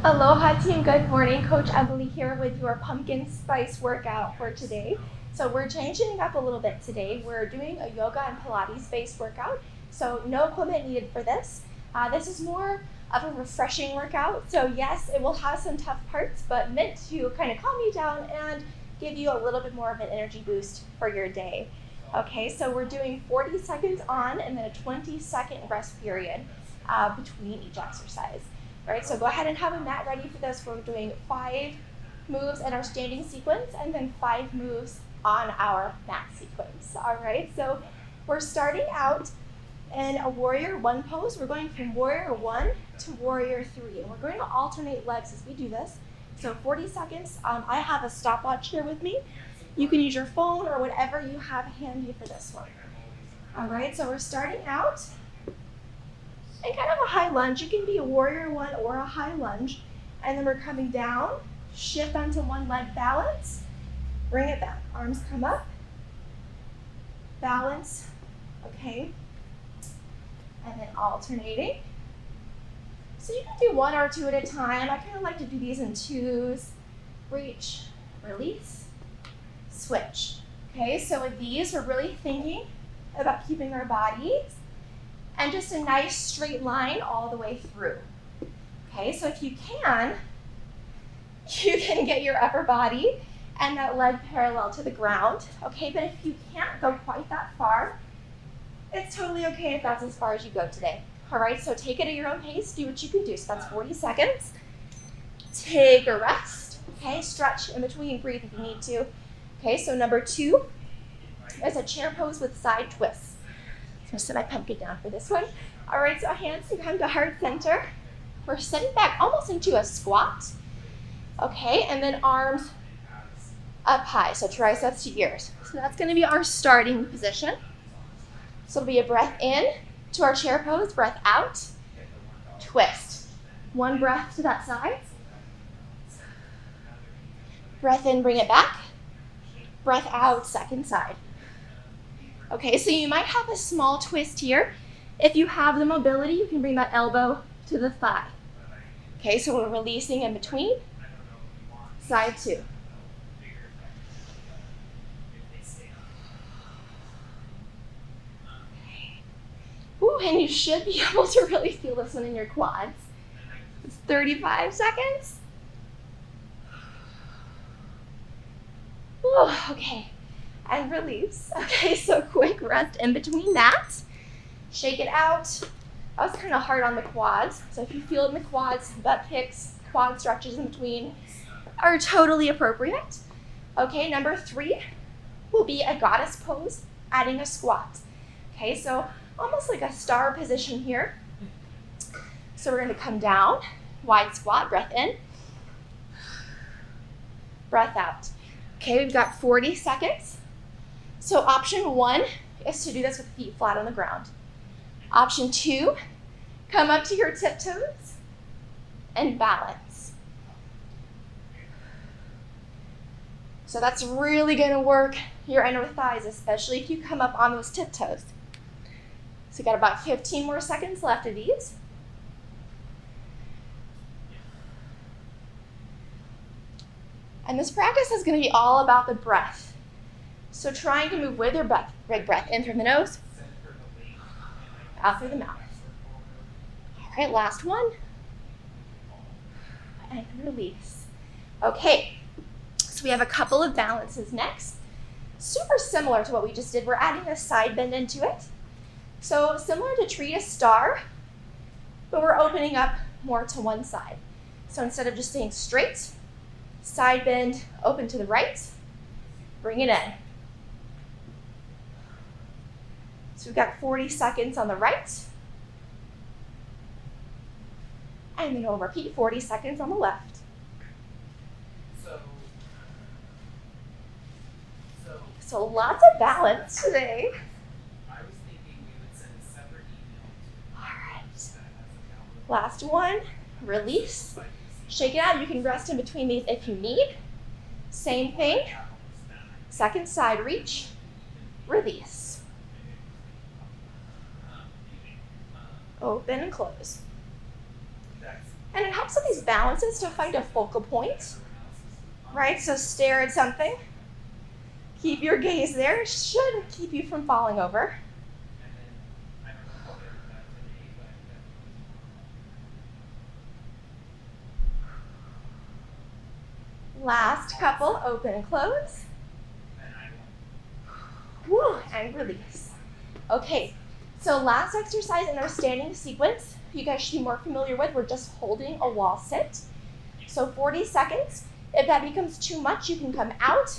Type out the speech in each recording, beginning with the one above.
Aloha team, good morning. Coach Emily here with your pumpkin spice workout for today. So we're changing up a little bit today. We're doing a yoga and Pilates based workout. So no equipment needed for this. This is more of a refreshing workout. So yes, it will have some tough parts, but meant to kind of calm you down and give you a little bit more of an energy boost for your day. Okay, so we're doing 40 seconds on and then a 20-second rest period between each exercise. All right, so go ahead and have a mat ready for this. We're doing 5 moves in our standing sequence and then 5 moves on our mat sequence. All right, so we're starting out in a warrior 1 pose. We're going from warrior 1 to warrior 3, and we're going to alternate legs as we do this. So 40 seconds. I have a stopwatch here with me. You can use your phone or whatever you have handy for this one. All right, so we're starting out and kind of a high lunge. You can be a warrior 1 or a high lunge. And then we're coming down, shift onto one leg, balance, bring it back. Arms come up, balance, okay. And then alternating. So you can do 1 or 2 at a time. I kind of like to do these in 2s. Reach, release, switch. Okay, so with these, we're really thinking about keeping our bodies and just a nice straight line all the way through. Okay, so if you can get your upper body and that leg parallel to the ground. Okay, but if you can't go quite that far, it's totally okay if that's as far as you go today. All right, so take it at your own pace, do what you can do. So that's 40 seconds. Take a rest, okay, stretch in between, breathe if you need to. Okay, so number 2 is a chair pose with side twists. I'm gonna set my pumpkin down for this one. All right, so hands can come to heart center. We're sitting back almost into a squat. Okay, and then arms up high, so triceps to ears. So that's gonna be our starting position. So it'll be a breath in to our chair pose, breath out, twist. 1 breath to that side. Breath in, bring it back. Breath out, second side. Okay, so you might have a small twist here. If you have the mobility, you can bring that elbow to the thigh. Okay, so we're releasing in between. Side 2. Okay. Ooh, and you should be able to really feel this one in your quads. It's 35 seconds. Ooh, okay. And release. Okay, so quick rest in between that. Shake it out. That was kind of hard on the quads. So if you feel it in the quads, butt kicks, quad stretches in between are totally appropriate. Okay, number 3 will be a goddess pose, adding a squat. Okay, so almost like a star position here. So we're gonna come down, wide squat, breath in, breath out. Okay, we've got 40 seconds. So option 1 is to do this with feet flat on the ground. Option 2, come up to your tiptoes and balance. So that's really gonna work your inner thighs, especially if you come up on those tiptoes. So you got about 15 more seconds left of these. And this practice is gonna be all about the breath. So trying to move with your breath, big breath in through the nose, out through the mouth. All right, last one. And release. Okay, so we have a couple of balances next. Super similar to what we just did. We're adding a side bend into it. So similar to tree to star, but we're opening up more to one side. So instead of just staying straight, side bend, open to the right, bring it in. So we've got 40 seconds on the right. And then we'll repeat 40 seconds on the left. So lots of balance today. I was thinking we would send a separate email. All right. Last one, release. Shake it out. You can rest in between these if you need. Same thing. Second side reach, release. Open and close. And it helps helps with these balances to find a focal point, right? So stare at something. Keep your gaze there. It should keep you from falling over. Last couple, open and close. Woo, and release. Okay, so last exercise in our standing sequence, you guys should be more familiar with. We're just holding a wall sit. So 40 seconds. If that becomes too much, you can come out,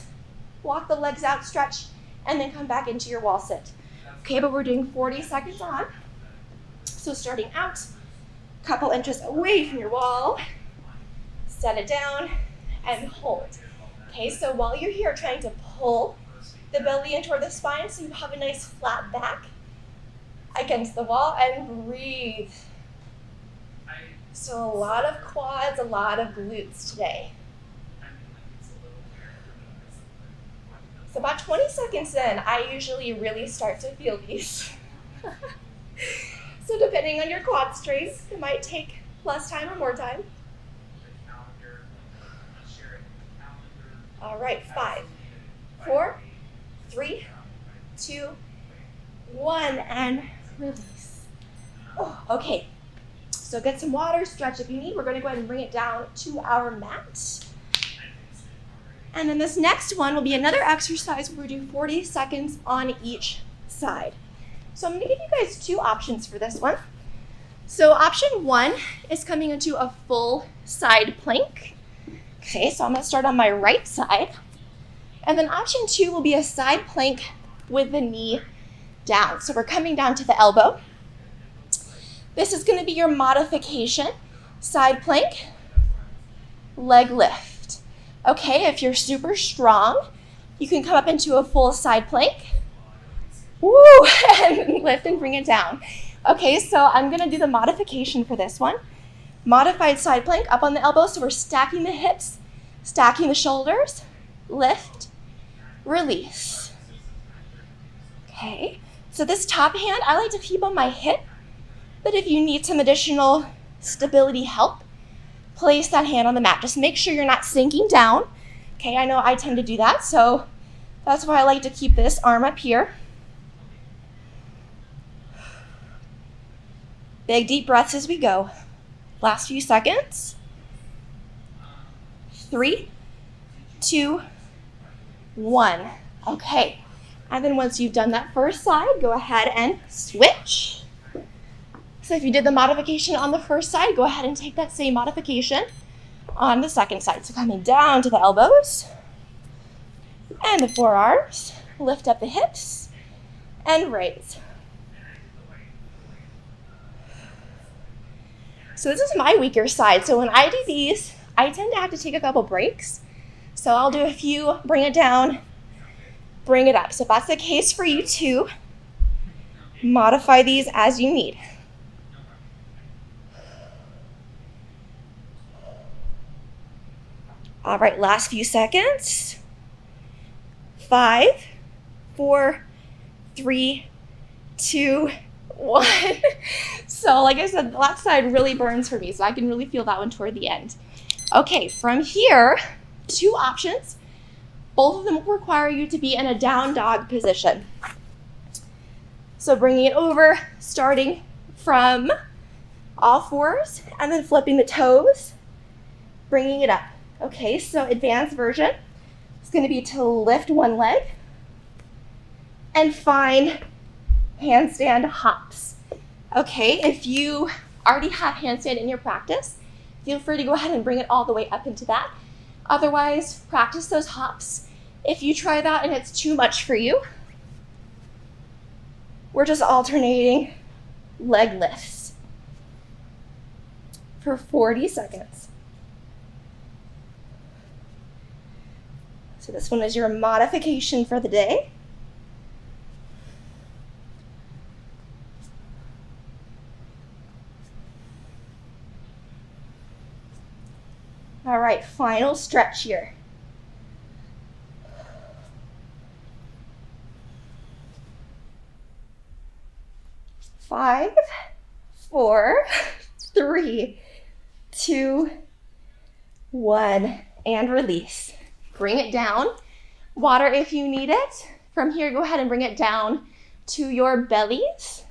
walk the legs out, stretch, and then come back into your wall sit. Okay, but we're doing 40 seconds on. So starting out, couple inches away from your wall, set it down, and hold. Okay, so while you're here trying to pull the belly in toward the spine so you have a nice flat back against the wall, and breathe. So a lot of quads, a lot of glutes today. So about 20 seconds in, I usually really start to feel these. So depending on your quad strength, it might take less time or more time. All right, 5, 4, 3, 2, 1, and release. Oh, okay, so get some water, stretch if you need. We're going to go ahead and bring it down to our mat. And then this next one will be another exercise where we do 40 seconds on each side. So I'm going to give you guys two options for this one. So option 1 is coming into a full side plank. Okay, so I'm going to start on my right side. And then option 2 will be a side plank with the knee down. So we're coming down to the elbow. This is going to be your modification. Side plank, leg lift. Okay, if you're super strong, you can come up into a full side plank. Woo, and lift and bring it down. Okay, so I'm going to do the modification for this one. Modified side plank up on the elbow, so we're stacking the hips, stacking the shoulders, lift, release. Okay, so this top hand, I like to keep on my hip, but if you need some additional stability help, place that hand on the mat. Just make sure you're not sinking down. Okay, I know I tend to do that, so that's why I like to keep this arm up here. Big deep breaths as we go. Last few seconds. 3, 2, 1. Okay, and then once you've done that first side, go ahead and switch. So if you did the modification on the first side, go ahead and take that same modification on the second side. So coming down to the elbows and the forearms, lift up the hips and raise. So this is my weaker side. So when I do these, I tend to have to take a couple breaks. So I'll do a few, bring it down, bring it up. So if that's the case for you too, modify these as you need. All right, last few seconds. 5, 4, 3, 2, 1. So like I said, the left side really burns for me, so I can really feel that one toward the end. Okay, from here, 2 options. Both of them will require you to be in a down dog position. So bringing it over, starting from all fours, and then flipping the toes, bringing it up. Okay, so advanced version is going to be to lift one leg and find handstand hops. Okay, if you already have handstand in your practice, feel free to go ahead and bring it all the way up into that. Otherwise, practice those hops. If you try that and it's too much for you, we're just alternating leg lifts for 40 seconds. So this one is your modification for the day. All right, final stretch here. 5, 4, 3, 2, 1, and release. Bring it down. Water if you need it. From here, go ahead and bring it down to your bellies.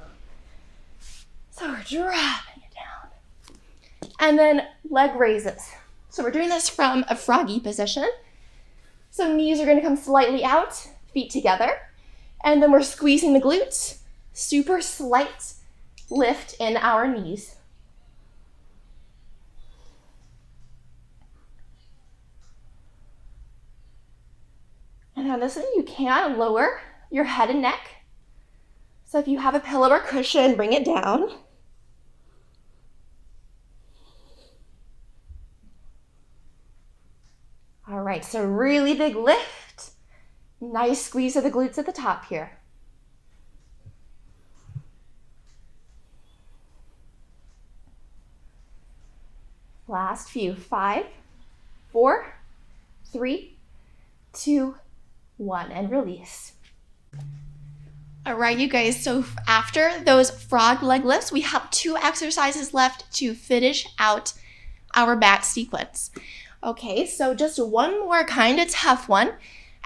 So we're dropping it down. And then leg raises. So we're doing this from a froggy position. So knees are gonna come slightly out, feet together. And then we're squeezing the glutes. Super slight lift in our knees. And on this one, you can lower your head and neck. So if you have a pillow or cushion, bring it down. All right, so really big lift. Nice squeeze of the glutes at the top here. Last few. 5, 4, 3, 2, 1, and release. All right, you guys, so after those frog leg lifts, we have 2 exercises left to finish out our back sequence. Okay, so just one more kind of tough one,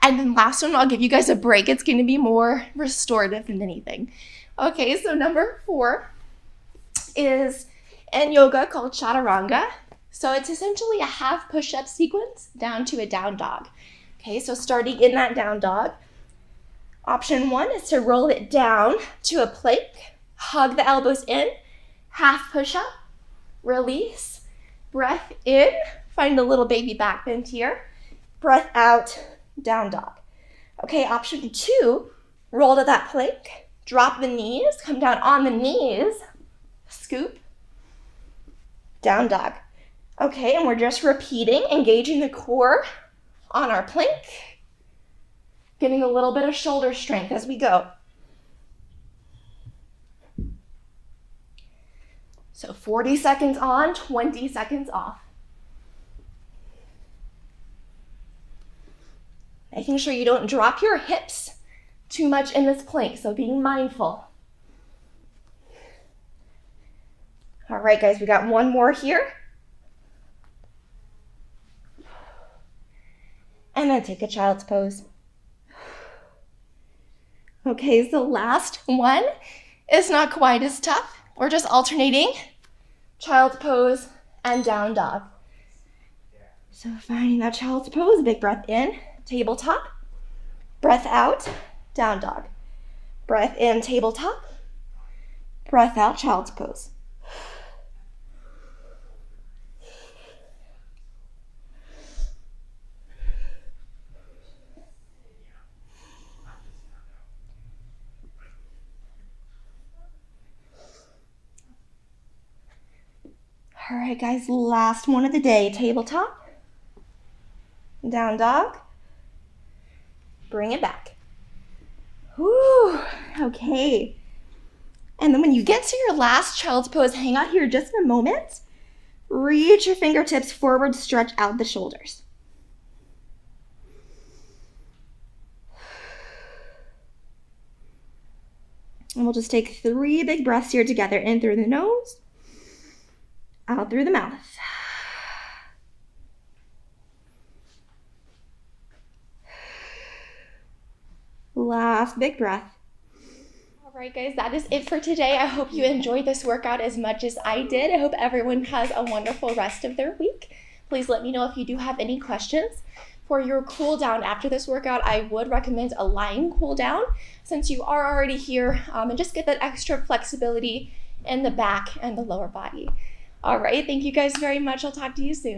and then last one, I'll give you guys a break. It's gonna be more restorative than anything. Okay, so number 4 is in yoga called Chaturanga. So it's essentially a half push-up sequence down to a down dog. Okay, so starting in that down dog, option 1 is to roll it down to a plank, hug the elbows in, half push-up, release, breath in, find a little baby back bend here, breath out, down dog. Okay, option 2, roll to that plank, drop the knees, come down on the knees, scoop, down dog. Okay, and we're just repeating, engaging the core on our plank, getting a little bit of shoulder strength as we go. So 40 seconds on, 20 seconds off. Making sure you don't drop your hips too much in this plank, so being mindful. All right, guys, we got one more here. And then take a child's pose. Okay, so last one is not quite as tough. We're just alternating child's pose and down dog. So finding that child's pose, big breath in, tabletop, breath out, down dog. Breath in, tabletop, breath out, child's pose. All right, guys, last one of the day. Tabletop, down dog, bring it back. Whew, okay. And then when you get to your last child's pose, hang out here just a moment. Reach your fingertips forward, stretch out the shoulders. And we'll just take 3 big breaths here together, in through the nose, out through the mouth. Last big breath. All right, guys, that is it for today. I hope you enjoyed this workout as much as I did. I hope everyone has a wonderful rest of their week. Please let me know if you do have any questions. For your cool down after this workout, I would recommend a lying cool down since you are already here, and just get that extra flexibility in the back and the lower body. All right, thank you guys very much. I'll talk to you soon.